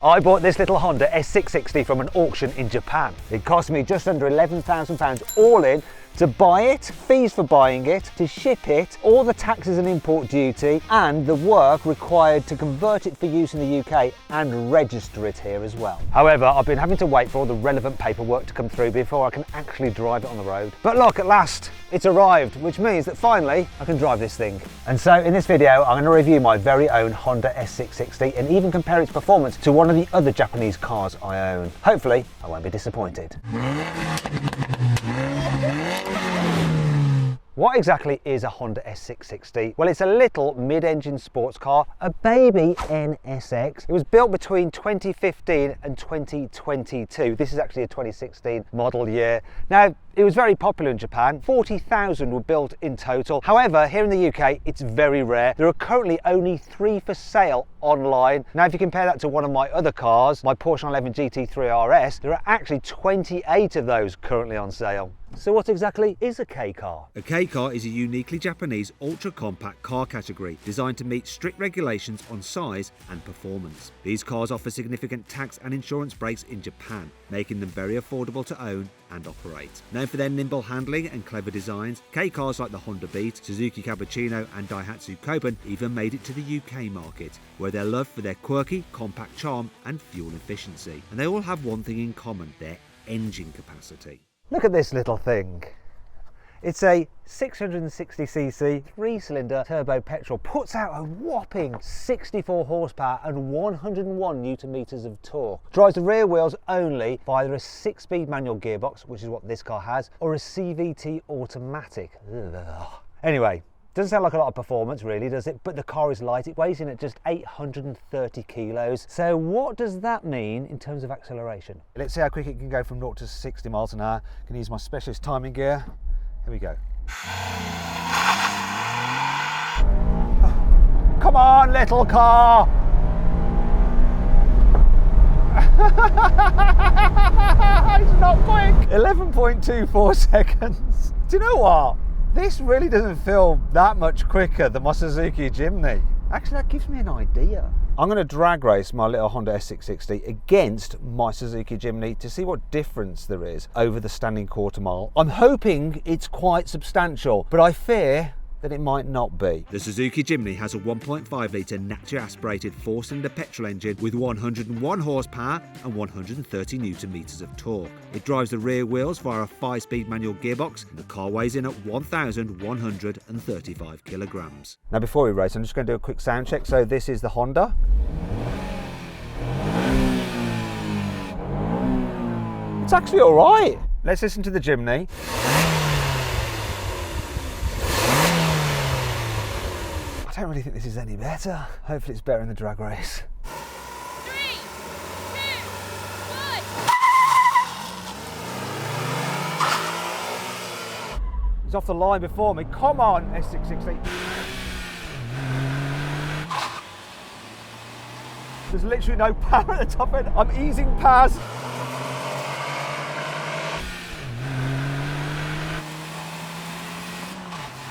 I bought this little Honda S660 from an auction in Japan. It cost me just under £11,000 all in to buy it, fees for buying it, to ship it, all the taxes and import duty, and the work required to convert it for use in the UK and register it here as well. However, I've been having to wait for all the relevant paperwork to come through before I can actually drive it on the road. But look, at last, it's arrived, which means that finally I can drive this thing. And so in this video, I'm going to review my very own Honda S660 and even compare its performance to one of the other Japanese cars I own. Hopefully, I won't be disappointed. What exactly is a Honda S660? Well, it's a little mid-engine sports car, a baby NSX. It was built between 2015 and 2022. This is actually a 2016 model year. Now, it was very popular in Japan. 40,000 were built in total. However, here in the UK, it's very rare. There are currently only 3 for sale online. Now, if you compare that to one of my other cars, my Porsche 911 GT3 RS, there are actually 28 of those currently on sale. So what exactly is a K car? A K car is a uniquely Japanese ultra-compact car category designed to meet strict regulations on size and performance. These cars offer significant tax and insurance breaks in Japan, making them very affordable to own and operate. Known for their nimble handling and clever designs, K cars like the Honda Beat, Suzuki Cappuccino and Daihatsu Koban even made it to the UK market, where they're loved for their quirky, compact charm and fuel efficiency. And they all have one thing in common, their engine capacity. Look at this little thing. It's a 660cc 3-cylinder turbo petrol, puts out a whopping 64 horsepower and 101 newton meters of torque. Drives the rear wheels only via a 6-speed manual gearbox, which is what this car has, or a CVT automatic. Ugh. Anyway, doesn't sound like a lot of performance really, does it? But the car is light. It weighs in at just 830 kilos. So what does that mean in terms of acceleration? Let's see how quick it can go from 0 to 60 miles an hour. I can use my specialist timing gear. Here we go. Oh, come on, little car! It's not quick! 11.24 seconds. Do you know what? This really doesn't feel that much quicker than my Suzuki Jimney. Actually, that gives me an idea. I'm going to drag race my little Honda S660 against my Suzuki Jimney to see what difference there is over the standing quarter mile. I'm hoping it's quite substantial, but I fear that it might not be. The Suzuki Jimney has a 1.5 litre naturally aspirated 4-cylinder petrol engine with 101 horsepower and 130 newton meters of torque. It drives the rear wheels via a 5-speed manual gearbox, and the car weighs in at 1,135 kilograms. Now before we race, I'm just going to do a quick sound check. So this is the Honda. It's actually all right. Let's listen to the Jimney. I don't really think this is any better. Hopefully it's better in the drag race. 3, 2, 1. He's off the line before me. Come on, S660. There's literally no power at the top end. I'm easing past.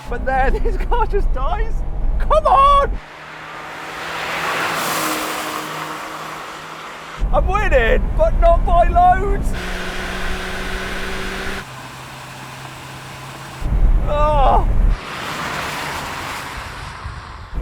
But there, this car just dies. Come on! I'm winning, but not by loads. Oh.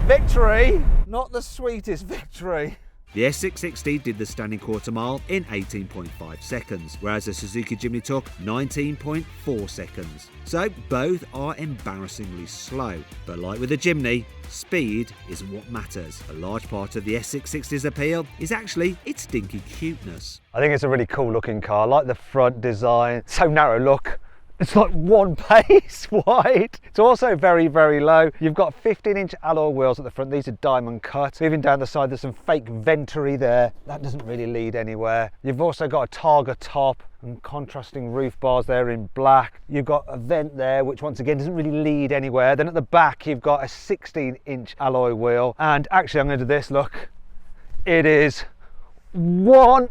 Victory, not the sweetest victory. The S660 did the standing quarter mile in 18.5 seconds, whereas the Suzuki Jimny took 19.4 seconds. So both are embarrassingly slow, but like with the Jimny, speed isn't what matters. A large part of the S660's appeal is actually its stinky cuteness. I think it's a really cool looking car. I like the front design, so narrow look. It's like one pace wide. It's also very, very low. You've got 15-inch alloy wheels at the front. These are diamond cut. Moving down the side, there's some fake venturi there. That doesn't really lead anywhere. You've also got a Targa top and contrasting roof bars there in black. You've got a vent there, which once again doesn't really lead anywhere. Then at the back, you've got a 16-inch alloy wheel. And actually, I'm going to do this, look. It is 1,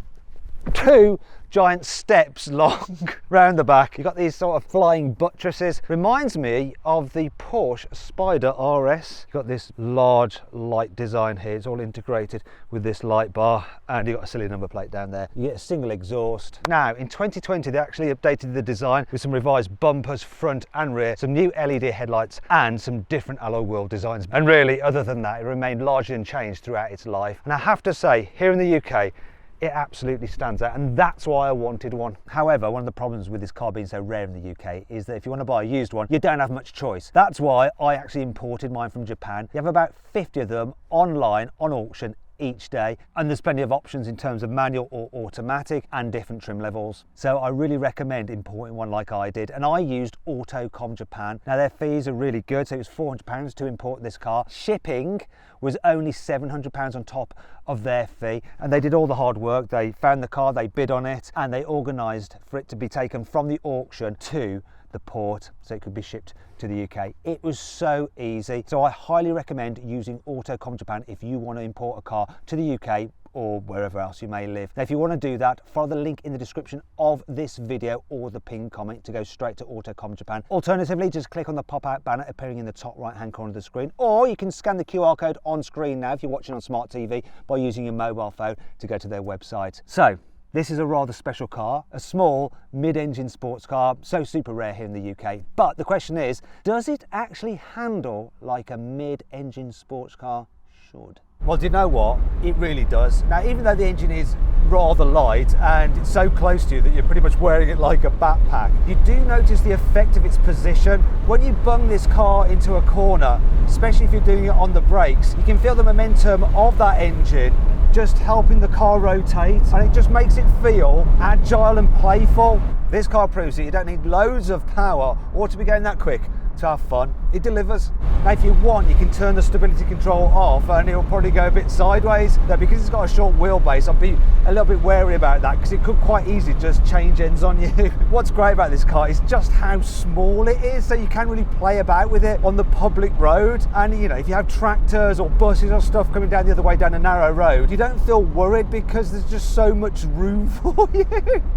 2, giant steps long round the back. You've got these sort of flying buttresses. Reminds me of the Porsche Spider RS. You've got this large light design here. It's all integrated with this light bar, and you've got a silly number plate down there. You get a single exhaust. Now, in 2020, they actually updated the design with some revised bumpers, front and rear, some new LED headlights, and some different alloy wheel designs. And really, other than that, it remained largely unchanged throughout its life. And I have to say, here in the UK, it absolutely stands out, and that's why I wanted one. However, one of the problems with this car being so rare in the UK is that if you want to buy a used one, you don't have much choice. That's why I actually imported mine from Japan. You have about 50 of them online on auction each day, and there's plenty of options in terms of manual or automatic and different trim levels. So I really recommend importing one like I did, and I used Autocom Japan. Now their fees are really good, so it was £400 to import this car. Shipping was only £700 on top of their fee, and they did all the hard work. They found the car, they bid on it, and they organised for it to be taken from the auction to the port so it could be shipped to the UK. It was so easy. So I highly recommend using Autocom Japan if you want to import a car to the UK or wherever else you may live. Now, if you want to do that, follow the link in the description of this video or the pinned comment to go straight to Autocom Japan. Alternatively, just click on the pop-out banner appearing in the top right-hand corner of the screen, or you can scan the QR code on screen now if you're watching on smart TV by using your mobile phone to go to their website. So, this is a rather special car, a small mid-engine sports car, so super rare here in the UK. But the question is, does it actually handle like a mid-engine sports car should? Well, do you know what? It really does. Now, even though the engine is rather light and it's so close to you that you're pretty much wearing it like a backpack, you do notice the effect of its position. When you bung this car into a corner, especially if you're doing it on the brakes, you can feel the momentum of that engine just helping the car rotate, and it just makes it feel agile and playful. This car proves that you don't need loads of power or to be going that quick to have fun. It delivers. Now, if you want, you can turn the stability control off and it'll probably go a bit sideways. Now, because it's got a short wheelbase, I'll be a little bit wary about that because it could quite easily just change ends on you. What's great about this car is just how small it is, so you can really play about with it on the public road. And you know, if you have tractors or buses or stuff coming down the other way down a narrow road, you don't feel worried because there's just so much room for you.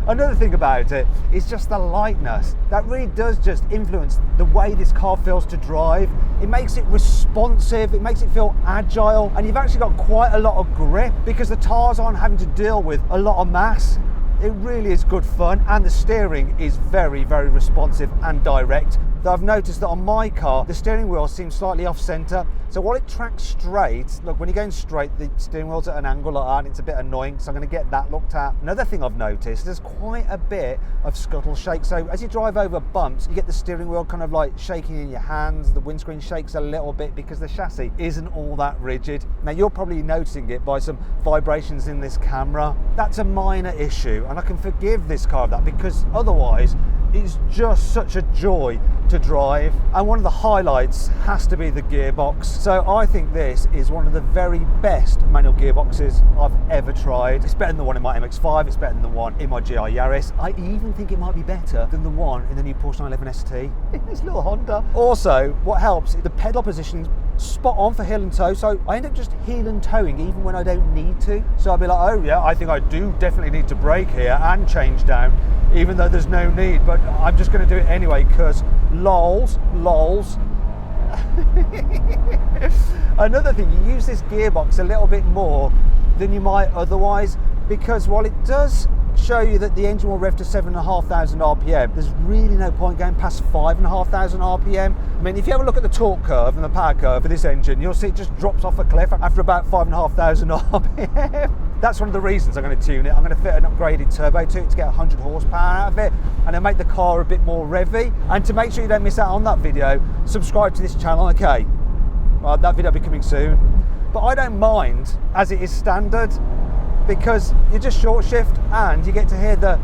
Another thing about it is just the lightness. That really does just influence the way this car feels to drive. It makes it responsive, it makes it feel agile, and you've actually got quite a lot of grip because the tires aren't having to deal with a lot of mass. It really is good fun, and the steering is very, very responsive and direct. Though I've noticed that on my car, the steering wheel seems slightly off centre. So while it tracks straight, look, when you're going straight, the steering wheel's at an angle like that, and it's a bit annoying, so I'm going to get that looked at. Another thing I've noticed, there's quite a bit of scuttle shake. So as you drive over bumps, you get the steering wheel kind of like shaking in your hands. The windscreen shakes a little bit because the chassis isn't all that rigid. Now, you're probably noticing it by some vibrations in this camera. That's a minor issue, and I can forgive this car of that because otherwise it's just such a joy to drive. And one of the highlights has to be the gearbox. So I think this is one of the very best manual gearboxes I've ever tried. It's better than the one in my MX-5, it's better than the one in my GR Yaris. I even think it might be better than the one in the new Porsche 911 ST. This little Honda. Also, what helps is the pedal positioning spot on for heel and toe, so I end up just heel and toeing even when I don't need to. So I'll be like, oh yeah, I think I do definitely need to brake here and change down, even though there's no need, but I'm just going to do it anyway because lols. Another thing, you use this gearbox a little bit more than you might otherwise, because while it does show you that the engine will rev to 7,500 RPM, there's really no point going past 5,500 RPM. I mean, if you have a look at the torque curve and the power curve for this engine, you'll see it just drops off a cliff after about 5,500 RPM. That's one of the reasons I'm going to tune it. I'm going to fit an upgraded turbo to it to get 100 horsepower out of it, and it'll make the car a bit more revvy. And to make sure you don't miss out on that video, subscribe to this channel, okay? Well, that video will be coming soon. But I don't mind as it is standard, because you just short shift and you get to hear the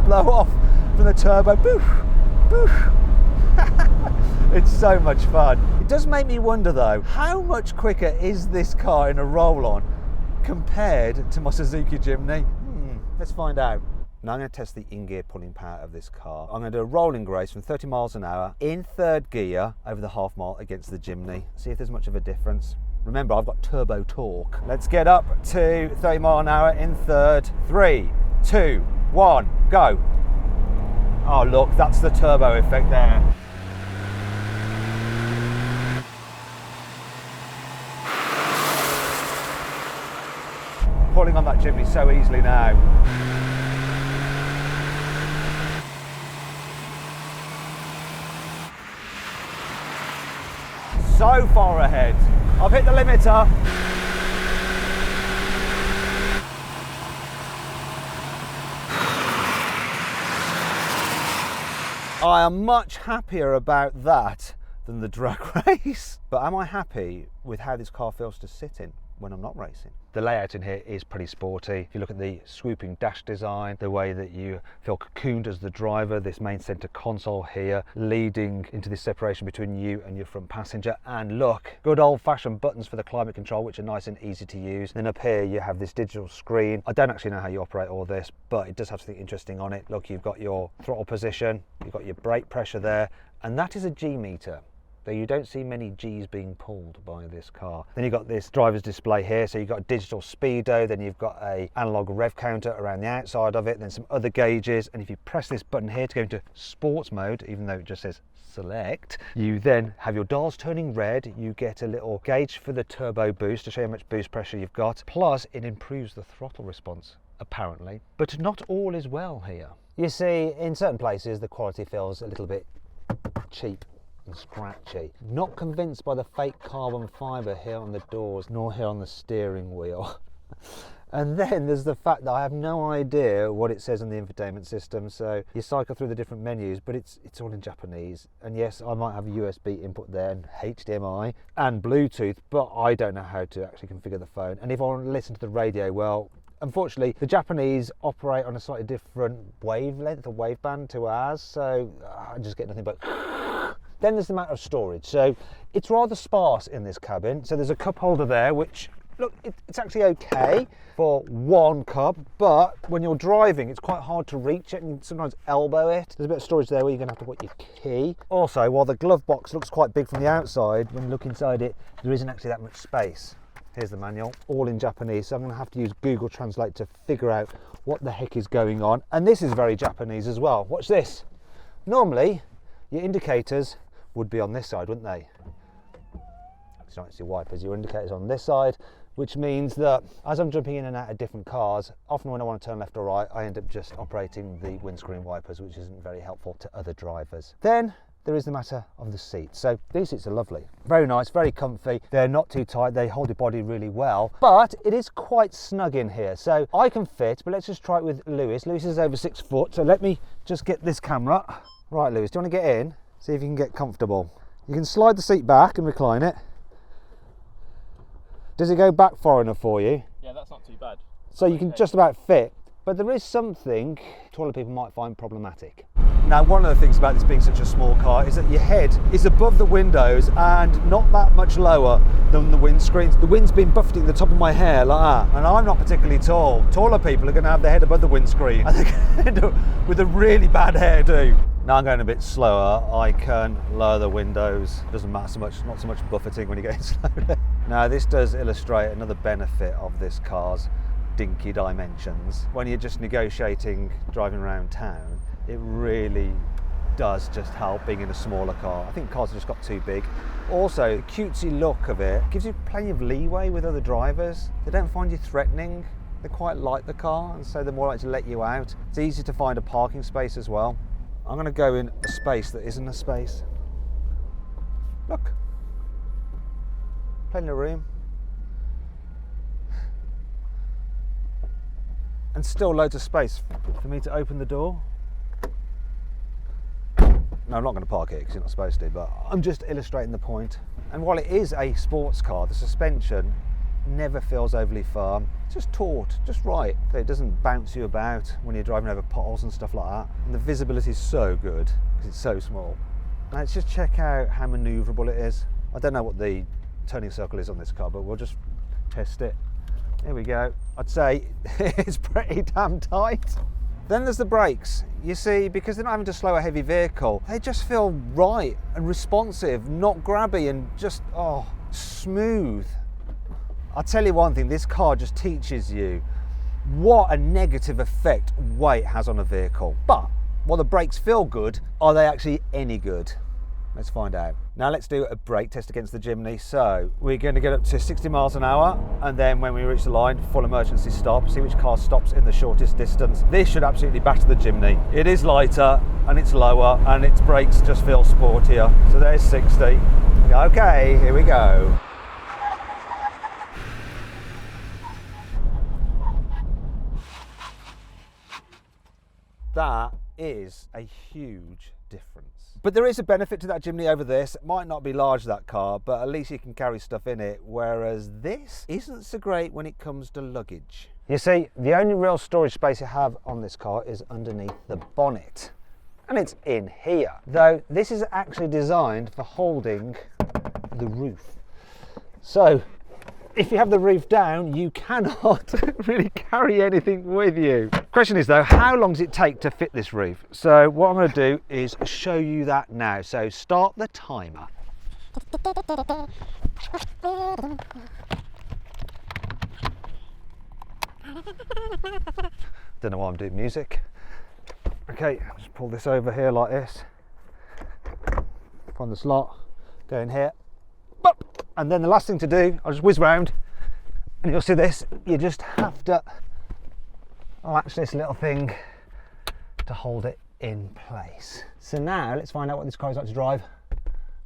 blow off from the turbo. Boof, boof. It's so much fun. It does make me wonder though, how much quicker is this car in a roll-on compared to my Suzuki Jimny? Let's find out. Now I'm going to test the in-gear pulling power of this car. I'm going to do a rolling race from 30 miles an hour in third gear over the half mile against the Jimny. See if there's much of a difference. Remember, I've got turbo torque. Let's get up to 30 mile an hour in third. 3, 2, 1, go. Oh look, that's the turbo effect there. Pulling on that jimney so easily now. So far ahead. I've hit the limiter. I am much happier about that than the drag race. But am I happy with how this car feels to sit in when I'm not racing? The layout in here is pretty sporty. If you look at the swooping dash design, the way that you feel cocooned as the driver, this main center console here leading into this separation between you and your front passenger. And look, good old fashioned buttons for the climate control, which are nice and easy to use. Then up here you have this digital screen. I don't actually know how you operate all this, but it does have something interesting on it. Look, you've got your throttle position, you've got your brake pressure there, and that is a G meter. Though you don't see many G's being pulled by this car. Then you've got this driver's display here, so you've got a digital speedo, then you've got a analog rev counter around the outside of it, then some other gauges, and if you press this button here to go into sports mode, even though it just says select, you then have your dials turning red, you get a little gauge for the turbo boost to show you how much boost pressure you've got, plus it improves the throttle response, apparently. But not all is well here. You see, in certain places the quality feels a little bit cheap and scratchy. Not convinced by the fake carbon fibre here on the doors, nor here on the steering wheel. And then there's the fact that I have no idea what it says on the infotainment system, so you cycle through the different menus, but it's all in Japanese. And yes, I might have a USB input there and HDMI and Bluetooth, but I don't know how to actually configure the phone. And if I want to listen to the radio, well, unfortunately, the Japanese operate on a slightly different wavelength or waveband to ours, so I just get nothing but. Then there's the matter of storage. So it's rather sparse in this cabin. So there's a cup holder there, which, look, it's actually okay for one cup, but when you're driving, it's quite hard to reach it and you sometimes elbow it. There's a bit of storage there where you're gonna have to put your key. Also, while the glove box looks quite big from the outside, when you look inside it, there isn't actually that much space. Here's the manual, all in Japanese, so I'm gonna have to use Google Translate to figure out what the heck is going on. And this is very Japanese as well. Watch this. Normally, your indicators would be on this side, wouldn't they? It's not actually wipers, your indicators on this side, which means that as I'm jumping in and out of different cars, often when I want to turn left or right, I end up just operating the windscreen wipers, which isn't very helpful to other drivers. Then there is the matter of the seats. So these seats are lovely, very nice, very comfy. They're not too tight, they hold your body really well, but it is quite snug in here. So I can fit, but let's just try it with Lewis. Lewis is over 6 foot, so let me just get this camera. Right, Lewis, do you want to get in? See if you can get comfortable. You can slide the seat back and recline it. Does it go back far enough for you? Yeah, that's not too bad. So you can just about fit, but there is something taller people might find problematic. Now, one of the things about this being such a small car is that your head is above the windows and not that much lower than the windscreen. The wind's been buffeting the top of my hair like that, and I'm not particularly tall. Taller people are going to have their head above the windscreen and they're going to end up with a really bad hairdo. Now I'm going a bit slower, I can lower the windows. It doesn't matter so much, not so much buffeting when you're getting slowly. Now this does illustrate another benefit of this car's dinky dimensions. When you're just negotiating driving around town, it really does just help being in a smaller car. I think cars have just got too big. Also, the cutesy look of it gives you plenty of leeway with other drivers. They don't find you threatening. They quite like the car, and so they're more likely to let you out. It's easy to find a parking space as well. I'm going to go in a space that isn't a space. Look, plenty of room. And still loads of space for me to open the door. No, I'm not going to park it because you're not supposed to, but I'm just illustrating the point. And while it is a sports car, the suspension never feels overly firm. It's just taut, just right. It doesn't bounce you about when you're driving over potholes and stuff like that. And the visibility is so good because it's so small. Now let's just check out how manoeuvrable it is. I don't know what the turning circle is on this car, but we'll just test it. Here we go. I'd say it's pretty damn tight. Then there's the brakes. You see, because they're not having to slow a heavy vehicle, they just feel right and responsive, not grabby and just, smooth. I'll tell you one thing, this car just teaches you what a negative effect weight has on a vehicle. But while the brakes feel good, are they actually any good? Let's find out. Now let's do a brake test against the Jimny. So we're going to get up to 60 miles an hour, and then when we reach the line, full emergency stop, see which car stops in the shortest distance. This should absolutely batter the Jimny. It is lighter and it's lower and its brakes just feel sportier. So there's 60. Okay, here we go. That is a huge difference. But there is a benefit to that Jimny over this. It might not be large, that car, but at least you can carry stuff in it, whereas this isn't so great when it comes to luggage. You see, the only real storage space you have on this car is underneath the bonnet, and it's in here, though this is actually designed for holding the roof. So if you have the roof down, you cannot really carry anything with you. Question is though, how long does it take to fit this roof? So what I'm going to do is show you that now. So start the timer. Don't know why I'm doing music. Okay, just pull this over here like this. Find the slot, go in here. And then the last thing to do, I'll just whiz round and you'll see this, you just have to latch this little thing to hold it in place. So now let's find out what this car is like to drive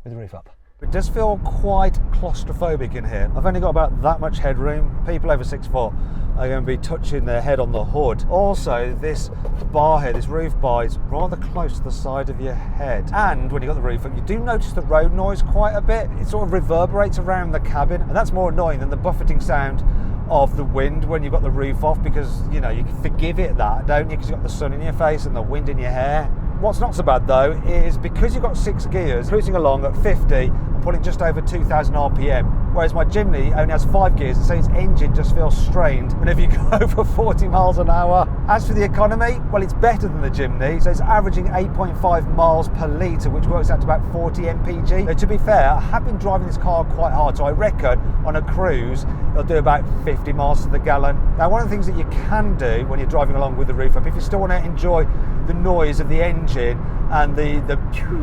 with the roof up. It does feel quite claustrophobic in here. I've only got about that much headroom. People over 6 foot are going to be touching their head on the hood. Also, this bar here, this roof bar, is rather close to the side of your head. And when you've got the roof up, you do notice the road noise quite a bit. It sort of reverberates around the cabin, and that's more annoying than the buffeting sound of the wind when you've got the roof off, because, you know, you can forgive it that, don't you? Because you've got the sun in your face and the wind in your hair. What's not so bad though is because you've got 6 gears, cruising along at 50 and putting just over 2,000 RPM, whereas my Jimny only has 5 gears, and so its engine just feels strained whenever you go over 40 miles an hour. As for the economy, well, it's better than the Jimny, so it's averaging 8.5 miles per litre, which works out to about 40 mpg. Now, to be fair, I have been driving this car quite hard, so I reckon on a cruise it'll do about 50 miles to the gallon. Now, one of the things that you can do when you're driving along with the roof up, if you still want to enjoy the noise of the engine and the pew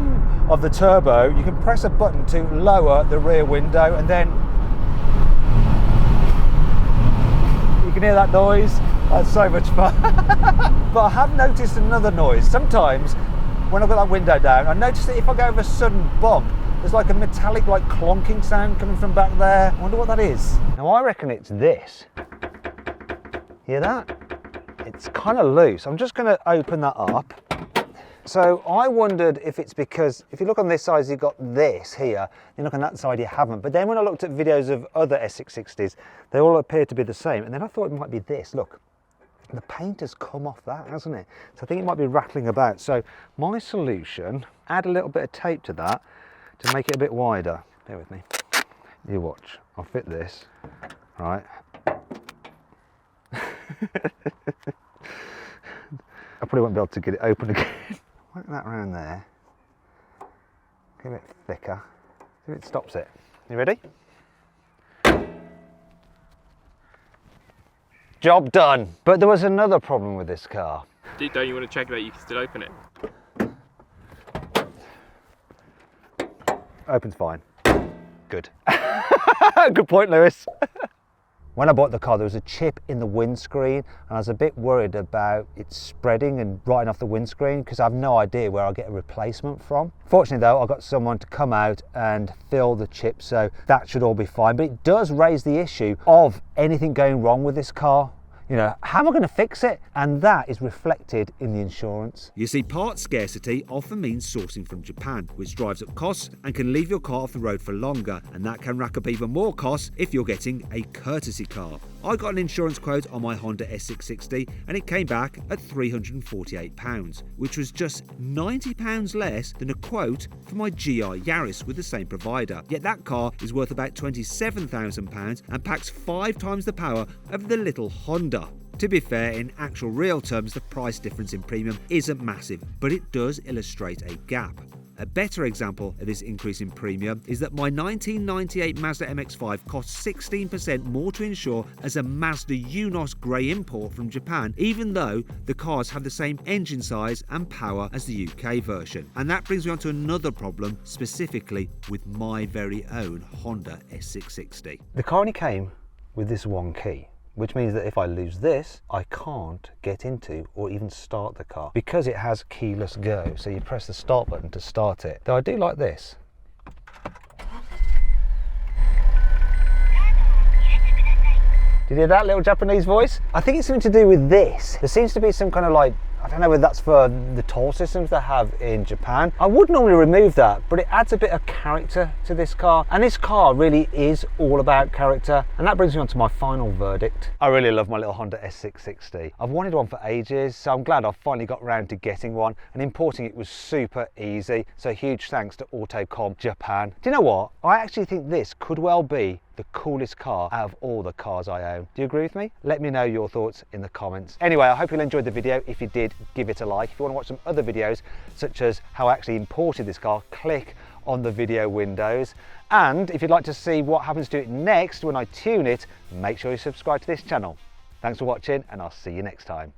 of the turbo, you can press a button to lower the rear window, and then you can hear that noise. That's so much fun. But I have noticed another noise. Sometimes when I've got that window down, I notice that if I go over a sudden bump, there's like a metallic, like clonking sound coming from back there. I wonder what that is. Now I reckon it's this. Hear that? It's kind of loose. I'm just going to open that up. So I wondered if it's because, if you look on this side, you've got this here, you look on that side, you haven't. But then when I looked at videos of other S660s, they all appear to be the same. And then I thought it might be this. Look, the paint has come off that, hasn't it? So I think it might be rattling about. So my solution, add a little bit of tape to that to make it a bit wider. Bear with me. You watch. I'll fit this, right? I probably won't be able to get it open again. Work that around there. Get a bit thicker. See if it stops it. You ready? Job done. But there was another problem with this car. Don't you want to check that you can still open it? Opens fine. Good. Good point, Lewis. When I bought the car, there was a chip in the windscreen, and I was a bit worried about it spreading and writing off the windscreen because I have no idea where I'll get a replacement from. Fortunately though, I got someone to come out and fill the chip, so that should all be fine. But it does raise the issue of anything going wrong with this car. You know, how am I going to fix it? And that is reflected in the insurance. You see, parts scarcity often means sourcing from Japan, which drives up costs and can leave your car off the road for longer, and that can rack up even more costs if you're getting a courtesy car. I got an insurance quote on my Honda S660 and it came back at £348, which was just £90 less than a quote for my GI Yaris with the same provider. Yet that car is worth about £27,000 and packs 5 times the power of the little Honda. To be fair, in actual real terms, the price difference in premium isn't massive, but it does illustrate a gap. A better example of this increase in premium is that my 1998 Mazda MX-5 cost 16% more to insure as a Mazda UNOS grey import from Japan, even though the cars have the same engine size and power as the UK version. And that brings me on to another problem, specifically with my very own Honda S660. The car only came with this one key, which means that if I lose this, I can't get into or even start the car because it has keyless go. So you press the start button to start it. Though I do like this. Did you hear that little Japanese voice? I think it's something to do with this. There seems to be some kind of like, I don't know whether that's for the toll systems they have in Japan. I would normally remove that, but it adds a bit of character to this car. And this car really is all about character. And that brings me on to my final verdict. I really love my little Honda S660. I've wanted one for ages, so I'm glad I've finally got around to getting one. And importing it was super easy. So huge thanks to Autocom Japan. Do you know what? I actually think this could well be the coolest car out of all the cars I own. Do you agree with me? Let me know your thoughts in the comments. Anyway, I hope you enjoyed the video. If you did, give it a like. If you want to watch some other videos, such as how I actually imported this car, click on the video windows. And if you'd like to see what happens to it next when I tune it, make sure you subscribe to this channel. Thanks for watching, and I'll see you next time.